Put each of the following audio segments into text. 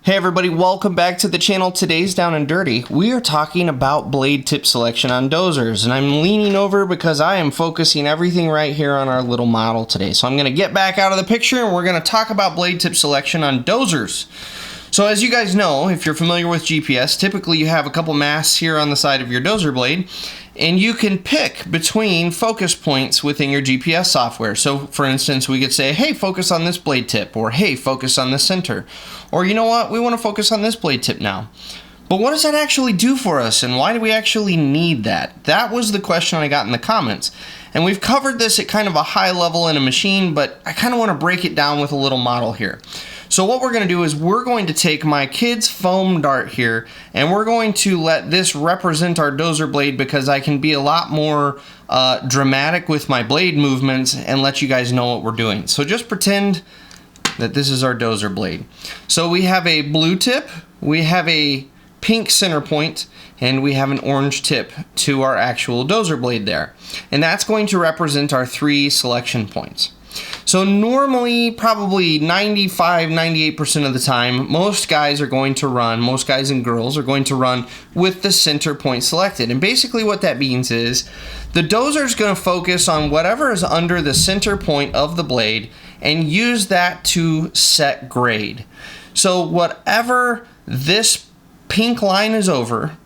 Hey everybody, welcome back to the channel. Today's Down and Dirty. We are talking about blade tip selection on dozers, and I'm leaning over because I am focusing everything right here on our little model today. So I'm going to get back out of the picture and we're going to talk about blade tip selection on dozers. So as you guys know, if you're familiar with GPS, typically you have a couple masts here on the side of your dozer blade, and you can pick between focus points within your GPS software. So for instance, we could say, hey, focus on this blade tip, or hey, focus on the center. Or you know what, we want to focus on this blade tip now. But what does that actually do for us, and why do we actually need that? That was the question I got in the comments. And we've covered this at kind of a high level in a machine, but I kind of want to break it down with a little model here. So what we're going to do is we're going to take my kid's foam dart here, and we're going to let this represent our dozer blade because I can be a lot more dramatic with my blade movements and let you guys know what we're doing. So just pretend that this is our dozer blade. So we have a blue tip, we have a pink center point, and we have an orange tip to our actual dozer blade there. And that's going to represent our 3 selection points. So normally, probably 95-98% of the time, most guys and girls are going to run with the center point selected. And basically what that means is the dozer is going to focus on whatever is under the center point of the blade and use that to set grade. So whatever this pink line is over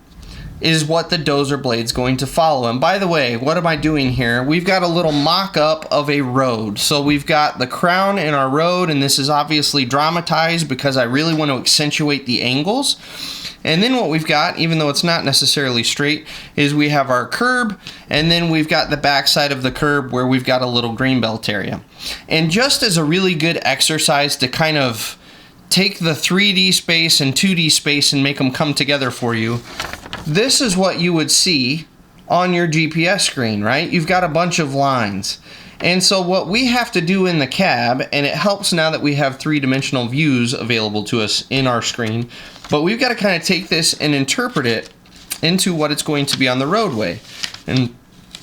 is what the dozer blade's going to follow. And by the way, what am I doing here? We've got a little mock-up of a road. So we've got the crown in our road, and this is obviously dramatized because I really want to accentuate the angles. And then what we've got, even though it's not necessarily straight, is we have our curb, and then we've got the backside of the curb where we've got a little greenbelt area. And just as a really good exercise to kind of take the 3D space and 2D space and make them come together for you, this is what you would see on your GPS screen, right? You've got a bunch of lines. And so what we have to do in the cab, and it helps now that we have 3-dimensional views available to us in our screen, but we've got to kind of take this and interpret it into what it's going to be on the roadway. And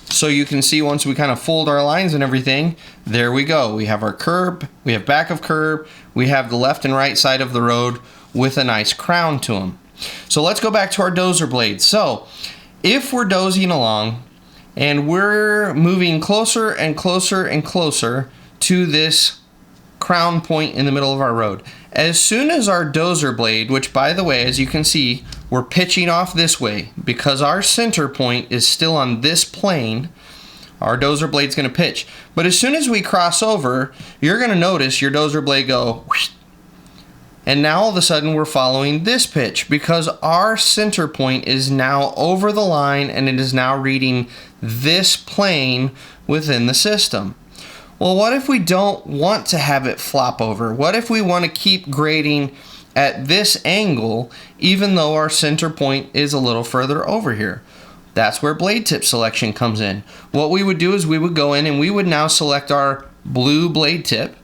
so you can see once we kind of fold our lines and everything, there we go. We have our curb, we have back of curb, we have the left and right side of the road with a nice crown to them. So let's go back to our dozer blade. So if we're dozing along and we're moving closer and closer and closer to this crown point in the middle of our road, as soon as our dozer blade, which by the way, as you can see, we're pitching off this way because our center point is still on this plane, our dozer blade's going to pitch. But as soon as we cross over, you're going to notice your dozer blade go whoosh. And now all of a sudden we're following this pitch because our center point is now over the line and it is now reading this plane within the system. Well, what if we don't want to have it flop over? What if we want to keep grading at this angle even though our center point is a little further over here? That's where blade tip selection comes in. What we would do is we would go in and we would now select our blue blade tip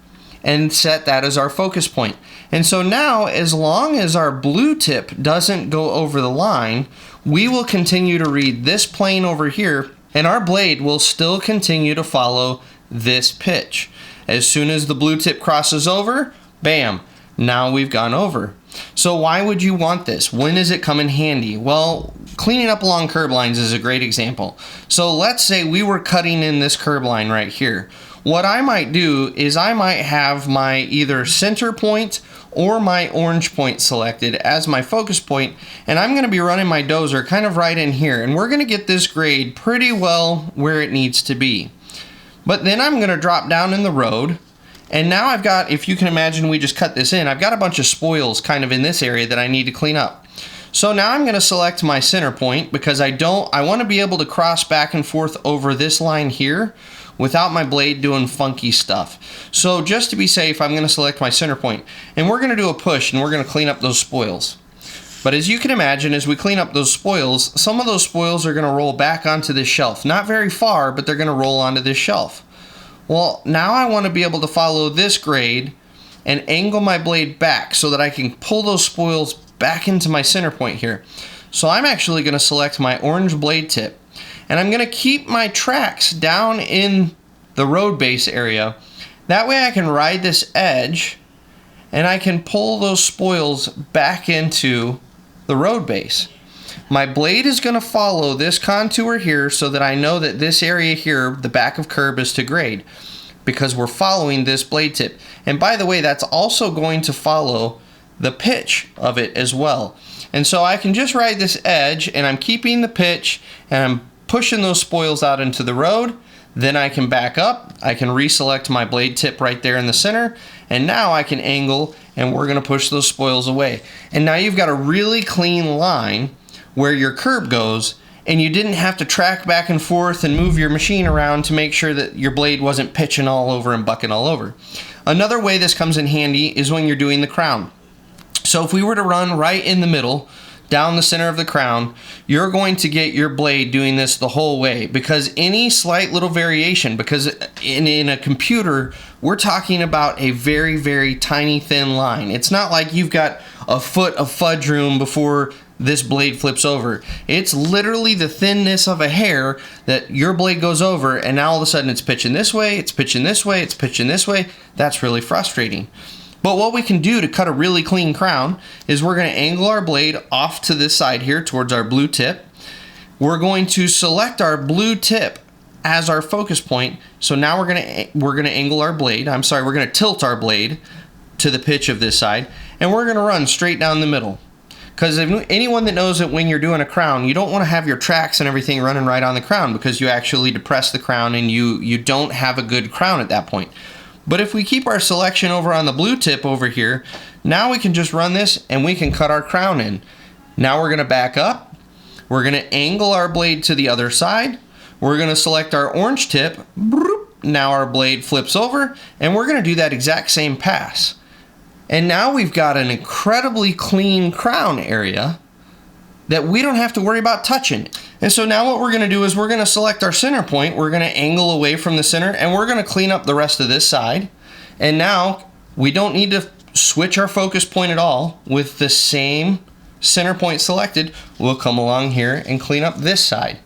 and set that as our focus point. And so now, as long as our blue tip doesn't go over the line, we will continue to read this plane over here, and our blade will still continue to follow this pitch. As soon as the blue tip crosses over, bam, now we've gone over. So why would you want this? When does it come in handy? Well, cleaning up along curb lines is a great example. So let's say we were cutting in this curb line right here. What I might do is I might have my either center point or my orange point selected as my focus point, and I'm going to be running my dozer kind of right in here, and we're going to get this grade pretty well where it needs to be. But then I'm going to drop down in the road, and now I've got, if you can imagine we just cut this in, I've got a bunch of spoils kind of in this area that I need to clean up. So now I'm going to select my center point because I want to be able to cross back and forth over this line here without my blade doing funky stuff. So just to be safe, I'm going to select my center point, and we're going to do a push and we're going to clean up those spoils. But as you can imagine, as we clean up those spoils, some of those spoils are going to roll back onto this shelf. Not very far, but they're going to roll onto this shelf. Well, now I want to be able to follow this grade and angle my blade back so that I can pull those spoils back into my center point here. So I'm actually going to select my orange blade tip, and I'm going to keep my tracks down in the road base area. That way I can ride this edge and I can pull those spoils back into the road base. My blade is going to follow this contour here so that I know that this area here, the back of curb, is to grade because we're following this blade tip. And by the way, that's also going to follow the pitch of it as well. And so I can just ride this edge and I'm keeping the pitch and I'm pushing those spoils out into the road. Then I can back up, I can reselect my blade tip right there in the center, and now I can angle and we're gonna push those spoils away. And now you've got a really clean line where your curb goes, and you didn't have to track back and forth and move your machine around to make sure that your blade wasn't pitching all over and bucking all over. Another way this comes in handy is when you're doing the crown. So if we were to run right in the middle, down the center of the crown, you're going to get your blade doing this the whole way, because any slight little variation, because in a computer, we're talking about a very, very tiny thin line. It's not like you've got a foot of fudge room before this blade flips over. It's literally the thinness of a hair that your blade goes over, and now all of a sudden it's pitching this way, it's pitching this way, it's pitching this way. That's really frustrating. But what we can do to cut a really clean crown is we're going to angle our blade off to this side here towards our blue tip. We're going to select our blue tip as our focus point. So now we're going to angle our blade. I'm sorry, we're going to tilt our blade to the pitch of this side, and we're going to run straight down the middle. Because anyone that knows that when you're doing a crown, you don't want to have your tracks and everything running right on the crown, because you actually depress the crown and you don't have a good crown at that point. But if we keep our selection over on the blue tip over here, now we can just run this and we can cut our crown in. Now we're going to back up. We're going to angle our blade to the other side. We're going to select our orange tip. Now our blade flips over, and we're going to do that exact same pass. And now we've got an incredibly clean crown area that we don't have to worry about touching. And so now what we're going to do is we're going to select our center point, we're going to angle away from the center, and we're going to clean up the rest of this side. And now we don't need to switch our focus point at all. With the same center point selected, we'll come along here and clean up this side.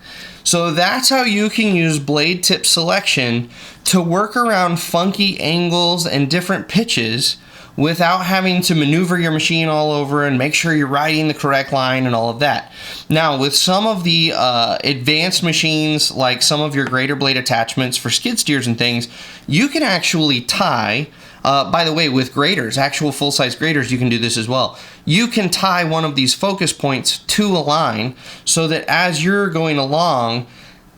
So that's how you can use blade tip selection to work around funky angles and different pitches without having to maneuver your machine all over and make sure you're riding the correct line and all of that. Now, with some of the advanced machines, like some of your greater blade attachments for skid steers and things, you can actually tie, by the way, with graders, actual full-size graders, you can do this as well. You can tie one of these focus points to a line so that as you're going along,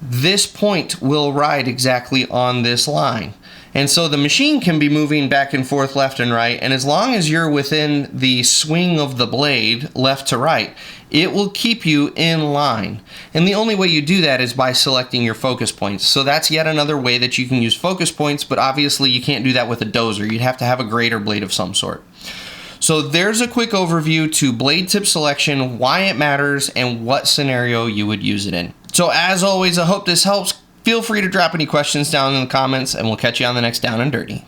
this point will ride exactly on this line. And so the machine can be moving back and forth left and right, and as long as you're within the swing of the blade left to right, it will keep you in line. And the only way you do that is by selecting your focus points. So that's yet another way that you can use focus points, but obviously you can't do that with a dozer. You'd have to have a grater blade of some sort. So there's a quick overview to blade tip selection, why it matters, and what scenario you would use it in. So as always, I hope this helps. Feel free to drop any questions down in the comments, and we'll catch you on the next Down and Dirty.